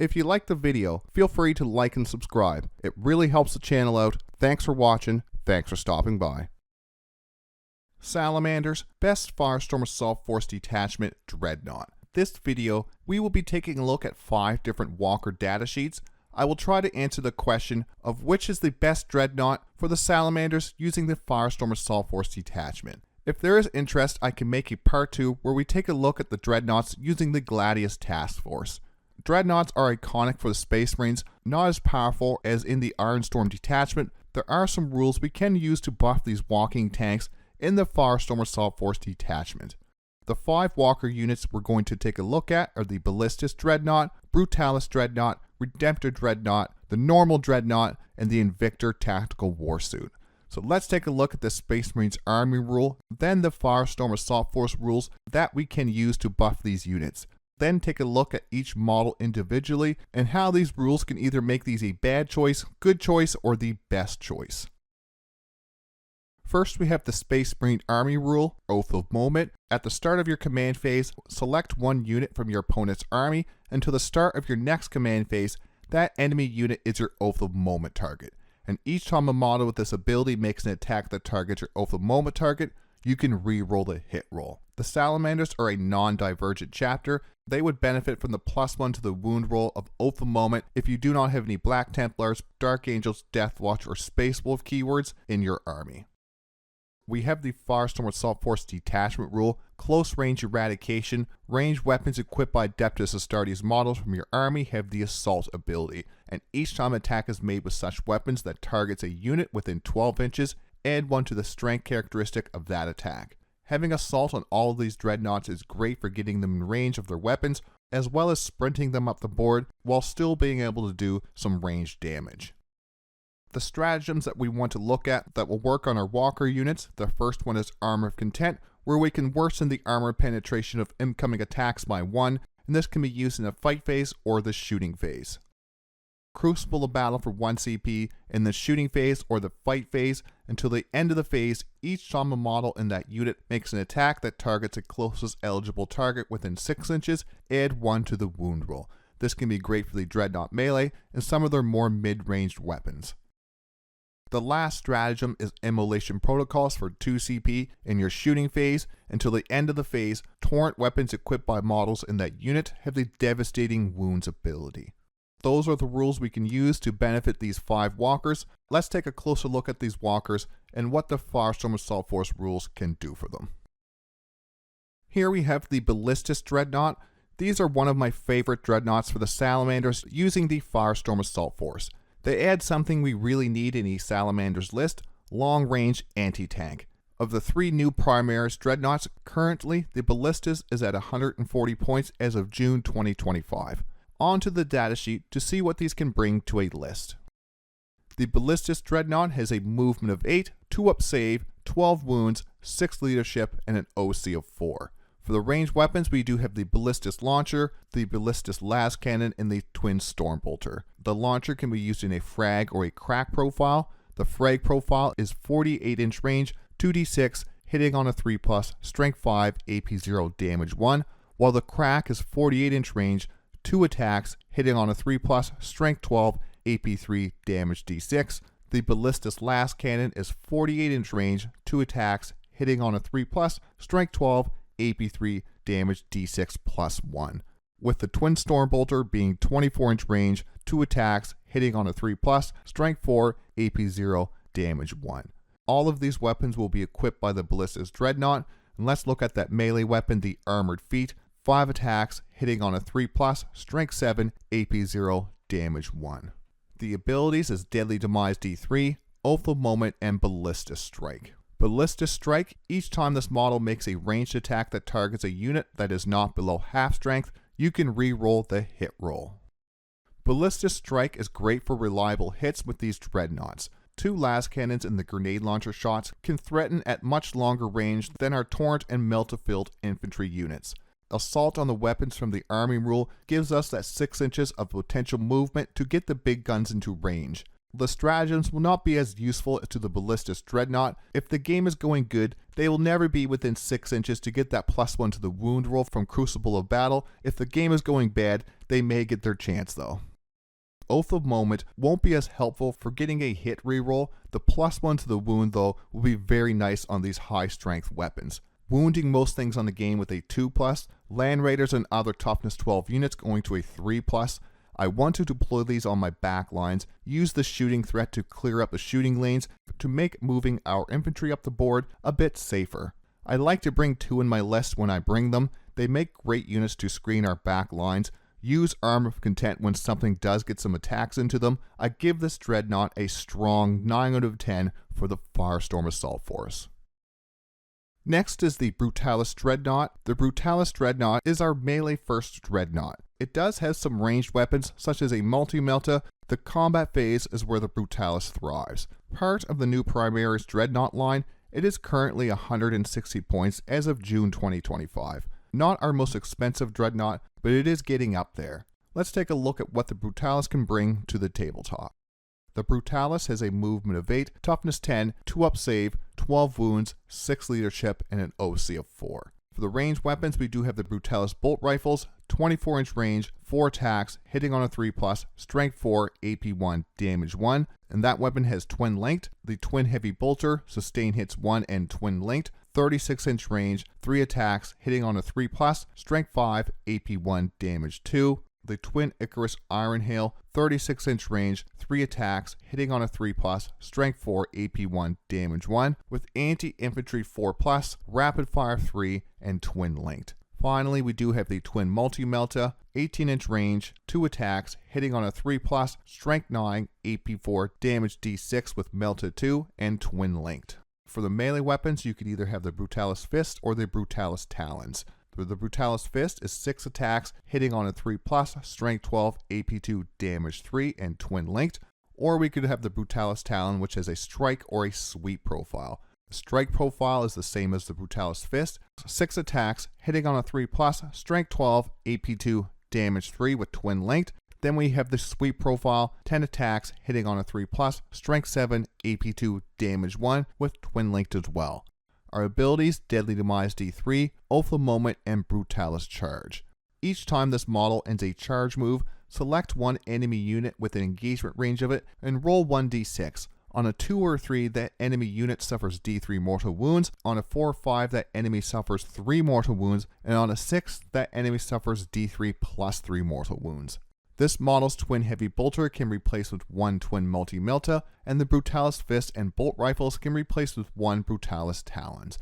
If you liked the video, feel free to like and subscribe. It really helps the channel out. Thanks for watching. Thanks for stopping by. Salamanders, Best Firestorm Assault Force Detachment Dreadnought. This video, we will be taking a look at 5 different Walker datasheets. I will try to answer the question of which is the best Dreadnought for the Salamanders using the Firestorm Assault Force Detachment. If there is interest, I can make a part 2 where we take a look at the Dreadnoughts using the Gladius task force. Dreadnoughts are iconic for the Space Marines, not as powerful as in the Ironstorm Detachment. There are some rules we can use to buff these walking tanks in the Firestorm Assault Force Detachment. The 5 Walker units we're going to take a look at are the Ballistus Dreadnought, Brutalis Dreadnought, Redempter Dreadnought, the Normal Dreadnought, and the Invictor Tactical Warsuit. So let's take a look at the Space Marines Army rule, then the Firestorm Assault Force rules that we can use to buff these units. Then take a look at each model individually and how these rules can either make these a bad choice, good choice, or the best choice. First, we have the Space Marine Army rule, Oath of Moment. At the start of your command phase, select one unit from your opponent's army. Until the start of your next command phase, that enemy unit is your Oath of Moment target. And each time a model with this ability makes an attack that targets your Oath of Moment target, you can re-roll the hit roll. The Salamanders are a non-divergent chapter. They would benefit from the +1 to the wound roll of Oath of Moment if you do not have any Black Templars, Dark Angels, Deathwatch, or Space Wolf keywords in your army. We have the Firestorm Assault Force Detachment rule, Close Range Eradication. Ranged weapons equipped by Adeptus Astartes models from your army have the Assault ability, and each time an attack is made with such weapons that targets a unit within 12 inches, add 1 to the strength characteristic of that attack. Having Assault on all of these Dreadnoughts is great for getting them in range of their weapons, as well as sprinting them up the board while still being able to do some ranged damage. The stratagems that we want to look at that will work on our Walker units, the first one is Armor of Content, where we can worsen the armor penetration of incoming attacks by 1, and this can be used in the fight phase or the shooting phase. Crucible of Battle for 1 CP in the shooting phase or the fight phase. Until the end of the phase, each time a model in that unit makes an attack that targets a closest eligible target within 6 inches, add 1 to the wound roll. This can be great for the Dreadnought melee and some of their more mid-ranged weapons. The last stratagem is Immolation Protocols for 2 CP in your shooting phase. Until the end of the phase, torrent weapons equipped by models in that unit have the Devastating Wounds ability. Those are the rules we can use to benefit these 5 walkers. Let's take a closer look at these walkers and what the Firestorm Assault Force rules can do for them. Here we have the Ballistus Dreadnought. These are one of my favorite Dreadnoughts for the Salamanders using the Firestorm Assault Force. They add something we really need in a Salamanders list, long-range anti-tank. Of the 3 new Primaris Dreadnoughts, currently the Ballistus is at 140 points as of June 2025. On to the datasheet to see what these can bring to a list. The Ballistus Dreadnought has a movement of 8, 2-up save, 12 wounds, 6 leadership, and an OC of 4. For the ranged weapons, we do have the Ballistus Launcher, the Ballistus Las Cannon, and the Twin Stormbolter. The launcher can be used in a frag or a crack profile. The frag profile is 48-inch range, 2d6, hitting on a 3+, strength 5, AP 0, damage 1, while the crack is 48-inch range, 2 attacks, hitting on a 3+, strength 12, AP 3, damage d6. The Ballistus Las Cannon is 48-inch range, 2 attacks, hitting on a 3+, strength 12, AP3, damage d6 +1. With the Twin Stormbolter being 24-inch range, 2 attacks, hitting on a 3+, strength 4, AP 0, damage 1. All of these weapons will be equipped by the Ballistus Dreadnought, and let's look at that melee weapon, the Armored Feet. 5 attacks, hitting on a 3+, strength 7, AP 0, damage 1. The abilities is Deadly Demise D3, Oath of Moment, and Ballistus Strike. Ballistus Strike, each time this model makes a ranged attack that targets a unit that is not below half strength, you can re-roll the hit roll. Ballistus Strike is great for reliable hits with these Dreadnoughts. 2 las cannons and the grenade launcher shots can threaten at much longer range than our Torrent and Melt-to-Field infantry units. Assault on the weapons from the Army rule gives us that 6 inches of potential movement to get the big guns into range. The stratagems will not be as useful to the Ballistus Dreadnought. If the game is going good, they will never be within 6 inches to get that +1 to the wound roll from Crucible of Battle. If the game is going bad, they may get their chance though. Oath of Moment won't be as helpful for getting a hit reroll. The +1 to the wound though will be very nice on these high strength weapons. Wounding most things on the game with a 2+, Land Raiders and other toughness 12 units going to a 3+. I want to deploy these on my back lines, use the shooting threat to clear up the shooting lanes to make moving our infantry up the board a bit safer. I like to bring 2 in my list when I bring them. They make great units to screen our back lines. Use Arm of Content when something does get some attacks into them. I give this Dreadnought a strong 9 out of 10 for the Firestorm Assault Force. Next is the Brutalis Dreadnought. The Brutalis Dreadnought is our melee first Dreadnought. It does have some ranged weapons such as a multi-melta. The combat phase is where the Brutalis thrives. Part of the new Primaris Dreadnought line, it is currently 160 points as of June 2025. Not our most expensive Dreadnought, but it is getting up there. Let's take a look at what the Brutalis can bring to the tabletop. The Brutalis has a movement of 8, toughness 10, 2-up save, 12 wounds, 6 leadership, and an OC of 4. For the ranged weapons, we do have the Brutalis bolt rifles, 24-inch range, 4 attacks, hitting on a 3+, strength 4, AP 1, damage 1, and that weapon has twin linked. The twin heavy bolter, sustain hits 1 and twin linked, 36-inch range, 3 attacks, hitting on a 3+, strength 5, AP 1, damage 2. The twin Icarus Iron Hail, 36-inch range, 3 attacks, hitting on a 3+, strength 4, AP 1, damage 1, with anti-infantry 4+, rapid fire 3, and twin linked. Finally, we do have the twin multi-melta, 18-inch range, 2 attacks, hitting on a 3+, strength 9, AP 4, damage D6 with melta 2, and twin linked. For the melee weapons, you could either have the Brutalis Fist or the Brutalis Talons. The Brutalis Fist is 6 attacks, hitting on a 3+, strength 12, AP 2, damage 3, and twin linked. Or we could have the Brutalis Talon, which has a strike or a sweep profile. The strike profile is the same as the Brutalis Fist, 6 attacks, hitting on a 3+, strength 12, AP 2, damage 3 with twin linked. Then we have the sweep profile, 10 attacks, hitting on a 3+, strength 7, AP 2, damage 1 with twin linked as well. Our abilities, Deadly Demise D3, Oath of Moment, and Brutalis Charge. Each time this model ends a charge move, select one enemy unit with an engagement range of it and roll 1d6. On a 2 or 3, that enemy unit suffers D3 mortal wounds. On a 4 or 5, that enemy suffers 3 mortal wounds. And on a 6, that enemy suffers D3 plus 3 mortal wounds. This model's twin heavy bolter can replace with 1 twin multi-melta, and the Brutalis Fist and bolt rifles can replace with 1 Brutalis Talons.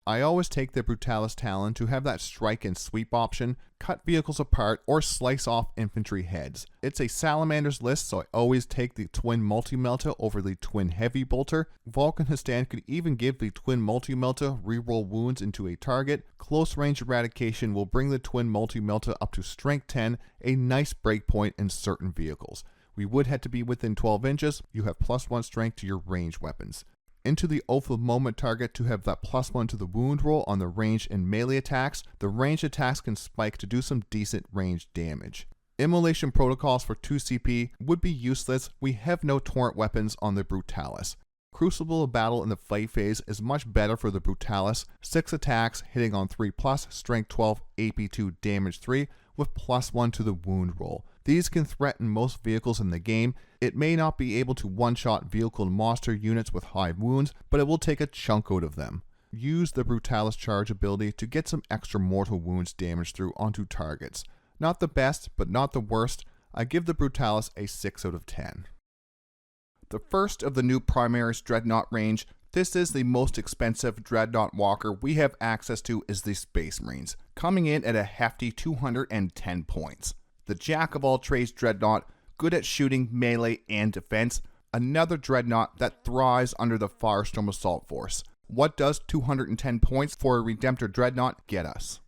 I always take the Brutalis Talon to have that strike and sweep option, cut vehicles apart, or slice off infantry heads. It's a Salamanders list, so I always take the twin multi-melta over the twin heavy bolter. Vulcan Histan could even give the twin multi-melta reroll wounds into a target. Close range eradication will bring the twin multi-melta up to strength 10, a nice breakpoint in certain vehicles. We would have to be within 12 inches, you have +1 strength to your range weapons. Into the Oath of Moment target to have that +1 to the wound roll on the range and melee attacks. The range attacks can spike to do some decent range damage. Immolation protocols for 2 CP would be useless. We have no torrent weapons on the Brutalis. Crucible of Battle in the fight phase is much better for the Brutalis. 6 attacks, hitting on 3+, strength 12, AP 2, damage 3, with +1 to the wound roll. These can threaten most vehicles in the game. It may not be able to one-shot vehicle and monster units with high wounds, but it will take a chunk out of them. Use the Brutalis Charge ability to get some extra mortal wounds damage through onto targets. Not the best, but not the worst. I give the Brutalis a 6 out of 10. The first of the new Primaris Dreadnought range. This is the most expensive Dreadnought walker we have access to is the Space Marines, coming in at a hefty 210 points. The jack-of-all-trades Dreadnought, good at shooting, melee, and defense. Another Dreadnought that thrives under the Firestorm Assault Force. What does 210 points for a Redempter Dreadnought get us?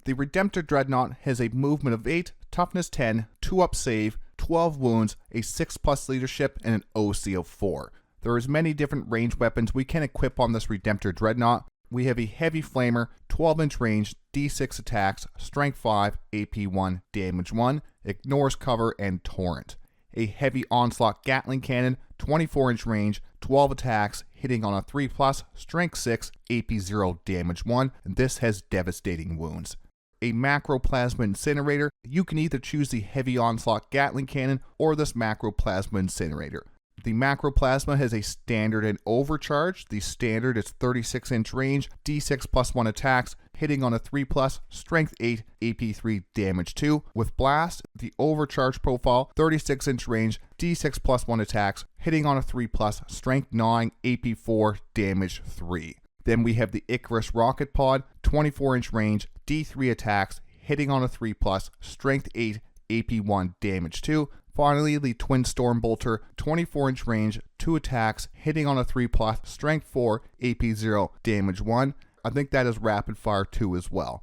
The Redempter Dreadnought has a movement of 8, toughness 10, 2-up save, 12 wounds, a 6+ leadership, and an OC of 4. There is many different range weapons we can equip on this Redempter Dreadnought. We have a heavy flamer, 12-inch range, D6 attacks, strength 5, AP 1, damage 1, ignores cover, and torrent. a heavy onslaught Gatling cannon, 24-inch range, 12 attacks, hitting on a 3+, strength 6, AP 0, damage 1, and this has devastating wounds. A macro plasma incinerator, you can either choose the heavy onslaught Gatling cannon or this macro plasma incinerator. The macro plasma has a standard and overcharge. The standard is 36-inch range, D6 plus 1 attacks, hitting on a 3+, strength 8, AP 3, damage 2. With blast, the overcharge profile, 36-inch range, D6 plus 1 attacks, hitting on a 3+, strength 9, AP 4, damage 3. Then we have the Icarus rocket pod, 24-inch range, D3 attacks, hitting on a 3+, strength 8, AP 1, damage 2. Finally, the Twin Storm Bolter, 24-inch range, 2 attacks, hitting on a 3+, strength 4, AP 0, damage 1. I think that is rapid fire 2 as well.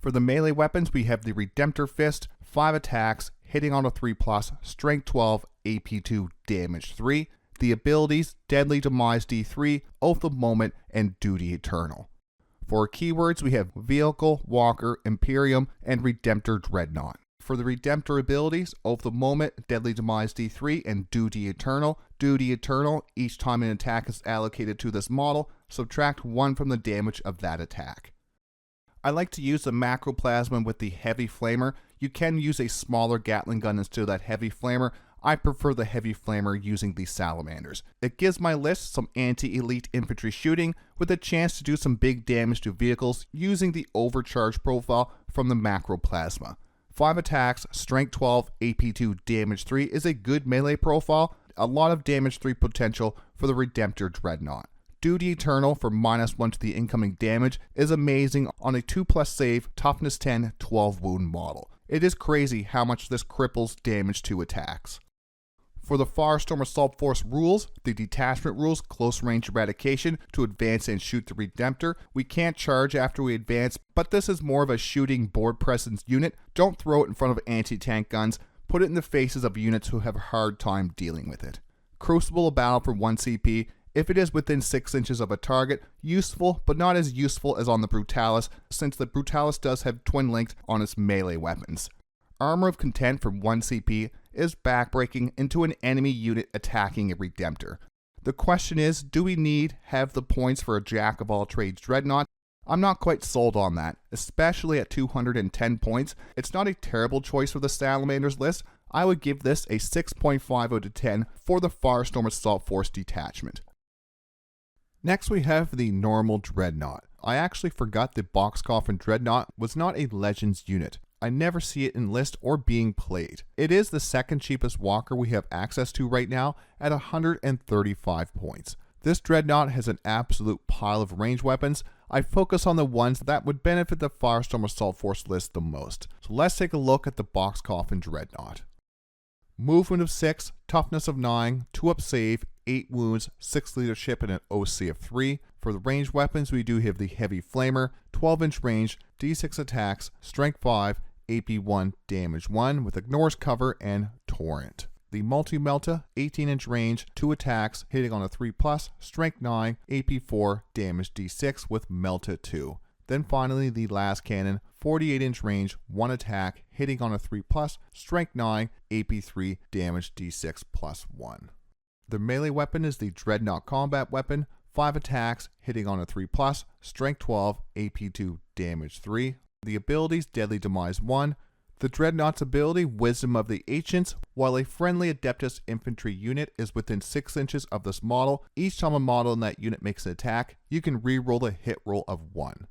For the melee weapons, we have the Redempter Fist, 5 attacks, hitting on a 3+, strength 12, AP 2, damage 3. The abilities, Deadly Demise D3, Oath of Moment, and Duty Eternal. For keywords, we have Vehicle, Walker, Imperium, and Redempter Dreadnought. For the Redemptor abilities, Oath of Moment, Deadly Demise D3, and Duty Eternal. Duty Eternal, each time an attack is allocated to this model, subtract 1 from the damage of that attack. I like to use the macro plasma with the heavy flamer. You can use a smaller Gatling gun instead of that heavy flamer. I prefer the heavy flamer using the Salamanders. It gives my list some anti-elite infantry shooting with a chance to do some big damage to vehicles using the overcharge profile from the macro plasma. 5 attacks, strength 12, AP 2, damage 3 is a good melee profile, a lot of damage 3 potential for the Redemptor Dreadnought. Duty Eternal for -1 to the incoming damage is amazing on a 2+ save, toughness 10, 12 wound model. It is crazy how much this cripples damage to attacks. For the Firestorm Assault Force rules, the detachment rules, close range eradication to advance and shoot the Redemptor. We can't charge after we advance, but this is more of a shooting board presence unit. Don't throw it in front of anti-tank guns, put it in the faces of units who have a hard time dealing with it. Crucible of Battle for 1 CP, if it is within 6 inches of a target, useful, but not as useful as on the Brutalis, since the Brutalis does have twin links on its melee weapons. Armor of Content for 1 CP is backbreaking into an enemy unit attacking a Redemptor. The question is, do we have the points for a Jack-of-all-trades Dreadnought? I'm not quite sold on that, especially at 210 points. It's not a terrible choice for the Salamanders list. I would give this a 6.5 out of 10 for the Firestorm Assault Force Detachment. Next we have the normal Dreadnought. I actually forgot the Box Coffin Dreadnought was not a Legends unit. I never see it in list or being played. It is the second cheapest walker we have access to right now at 135 points. This Dreadnought has an absolute pile of range weapons. I focus on the ones that would benefit the Firestorm Assault Force list the most. So let's take a look at the Box Coffin Dreadnought. Movement of 6, toughness of 9, 2-up save, 8 wounds, 6 leadership, and an OC of 3. For the ranged weapons, we do have the Heavy Flamer, 12-inch range, D6 attacks, strength 5, AP 1, damage 1, with Ignores Cover and Torrent. The Multi-Melta, 18-inch range, 2 attacks, hitting on a 3+, strength 9, AP 4, damage D6 with Melta 2. Then finally the last cannon, 48-inch range, 1 attack, hitting on a 3+, strength 9, AP 3, damage D6 plus 1. The melee weapon is the Dreadnought combat weapon, 5 attacks, hitting on a 3+, strength 12, AP 2, damage 3. The abilities, Deadly Demise 1. The Dreadnought's ability, Wisdom of the Ancients. While a friendly Adeptus infantry unit is within 6 inches of this model, each time a model in that unit makes an attack, you can re-roll a hit roll of 1.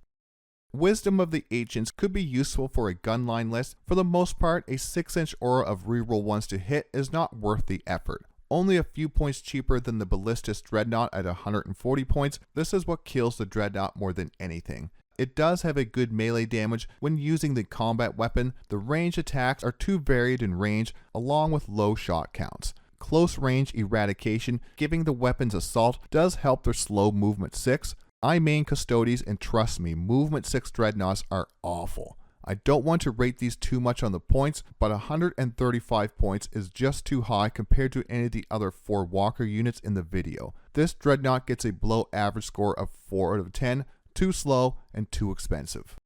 Wisdom of the Ancients could be useful for a gunline list. For the most part, a 6-inch aura of re-roll 1s to hit is not worth the effort. Only a few points cheaper than the Ballistus Dreadnought at 140 points, this is what kills the Dreadnought more than anything. It does have a good melee damage when using the combat weapon. The range attacks are too varied in range along with low shot counts. Close range eradication, giving the weapons assault, does help their slow movement 6. I main Custodes and trust me, movement 6 Dreadnoughts are awful. I don't want to rate these too much on the points, but 135 points is just too high compared to any of the other 4 walker units in the video. This Dreadnought gets a below average score of 4 out of 10, too slow and too expensive.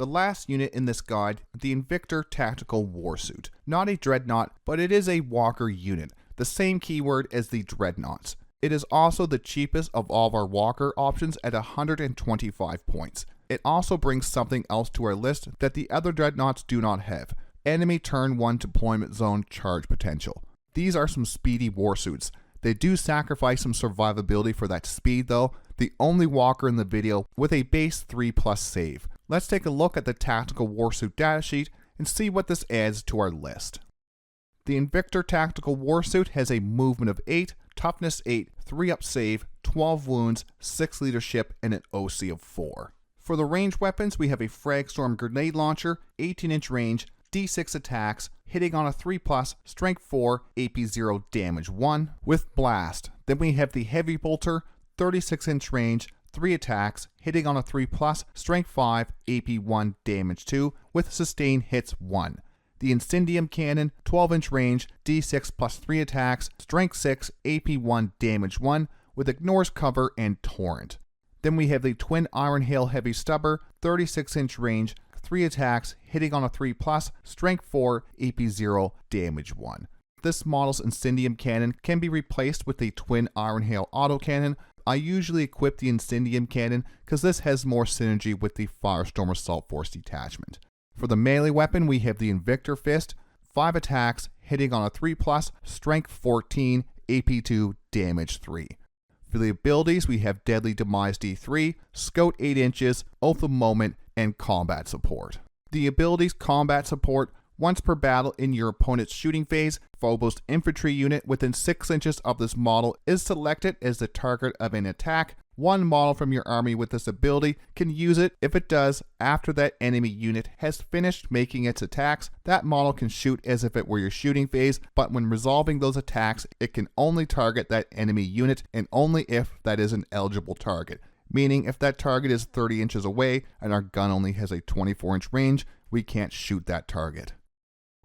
The last unit in this guide, the Invictor Tactical Warsuit. Not a Dreadnought, but it is a Walker unit, the same keyword as the Dreadnoughts. It is also the cheapest of all of our Walker options at 125 points. It also brings something else to our list that the other Dreadnoughts do not have: enemy turn 1 deployment zone charge potential. These are some speedy Warsuits. They do sacrifice some survivability for that speed though, the only Walker in the video with a base 3+ save. Let's take a look at the Tactical Warsuit datasheet and see what this adds to our list. The Invictor Tactical Warsuit has a movement of 8, toughness 8, 3-up save, 12 wounds, 6 leadership, and an OC of 4. For the ranged weapons, we have a Firestorm grenade launcher, 18-inch range, D6 attacks, hitting on a 3+, strength 4, AP 0, damage 1, with blast. Then we have the heavy bolter, 36-inch range, 3 attacks, hitting on a 3+, strength 5, AP 1, damage 2, with sustained hits 1. The Incendium Cannon, 12-inch range, D6 plus 3 attacks, strength 6, AP 1, damage 1, with ignores cover and torrent. Then we have the Twin Iron Hail Heavy Stubber, 36-inch range, 3 attacks, hitting on a 3+, strength 4, AP 0, damage 1. This model's Incendium Cannon can be replaced with the Twin Iron Hail Autocannon. I usually equip the Incendium Cannon because this has more synergy with the Firestorm Assault Force Detachment. For the melee weapon, we have the Invictor Fist, 5 attacks, hitting on a 3+, strength 14, AP 2, damage 3. For the abilities, we have Deadly Demise D3, Scout 8 inches, Oath of Moment, and Combat Support. The abilities Combat Support: once per battle in your opponent's shooting phase, Phobos infantry unit within 6 inches of this model is selected as the target of an attack. One model from your army with this ability can use it. If it does, after that enemy unit has finished making its attacks, that model can shoot as if it were your shooting phase, but when resolving those attacks, it can only target that enemy unit and only if that is an eligible target. Meaning if that target is 30 inches away and our gun only has a 24-inch range, we can't shoot that target.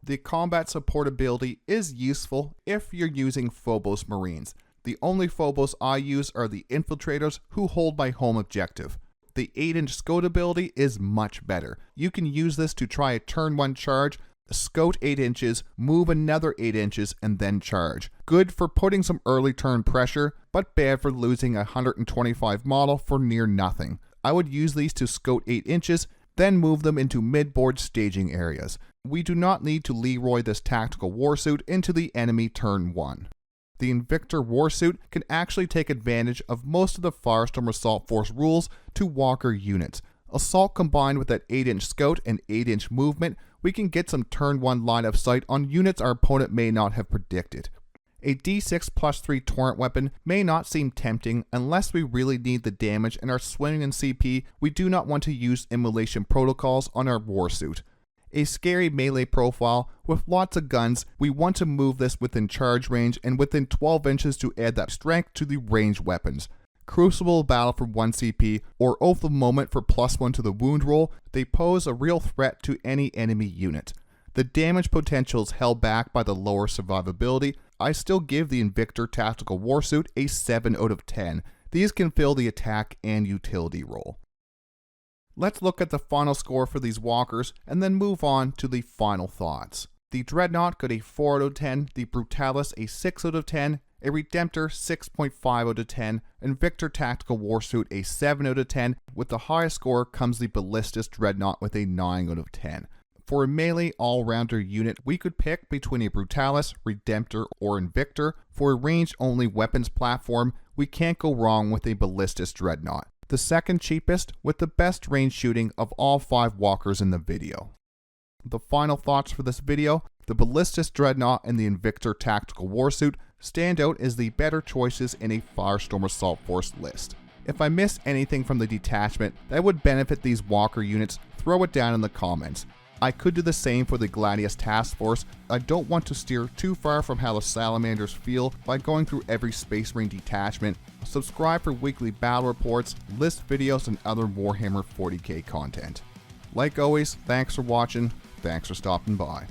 The Combat Support ability is useful if you're using Phobos Marines. The only Phobos I use are the Infiltrators, who hold my home objective. The 8-inch Scout ability is much better. You can use this to try a turn 1 charge, scout 8 inches, move another 8 inches, and then charge. Good for putting some early turn pressure, but bad for losing a 125 model for near nothing. I would use these to scout 8 inches, then move them into mid-board staging areas. We do not need to Leroy this Tactical Warsuit into the enemy turn 1. The Invictor Warsuit can actually take advantage of most of the Firestorm Assault Force rules to Walker units. Assault combined with that 8-inch Scout and 8-inch movement, we can get some turn 1 line of sight on units our opponent may not have predicted. A D6 plus 3 torrent weapon may not seem tempting unless we really need the damage and are swimming in CP. We do not want to use immolation protocols on our Warsuit. A scary melee profile with lots of guns, we want to move this within charge range and within 12 inches to add that strength to the ranged weapons. Crucible Battle for 1 CP or Oath of Moment for +1 to the wound roll, they pose a real threat to any enemy unit. The damage potential is held back by the lower survivability. I still give the Invictor Tactical Warsuit a 7 out of 10. These can fill the attack and utility role. Let's look at the final score for these walkers and then move on to the final thoughts. The Dreadnought got a 4 out of 10, the Brutalis a 6 out of 10, a Redempter 6.5 out of 10, Invictor Tactical Warsuit a 7 out of 10. With the highest score comes the Ballistus Dreadnought with a 9 out of 10. For a melee all-rounder unit, we could pick between a Brutalis, Redempter, or Invictor. For a range-only weapons platform, we can't go wrong with a Ballistus Dreadnought, the second cheapest with the best range shooting of all 5 walkers in the video. The final thoughts for this video: the Ballistus Dreadnought and the Invictor Tactical Warsuit stand out as the better choices in a Firestorm Assault Force list. If I miss anything from the detachment that would benefit these walker units, throw it down in the comments. I could do the same for the Gladius task force. I don't want to steer too far from how the Salamanders feel by going through every Space Marine detachment. Subscribe for weekly battle reports, list videos, and other Warhammer 40K content. Like always, thanks for watching, thanks for stopping by.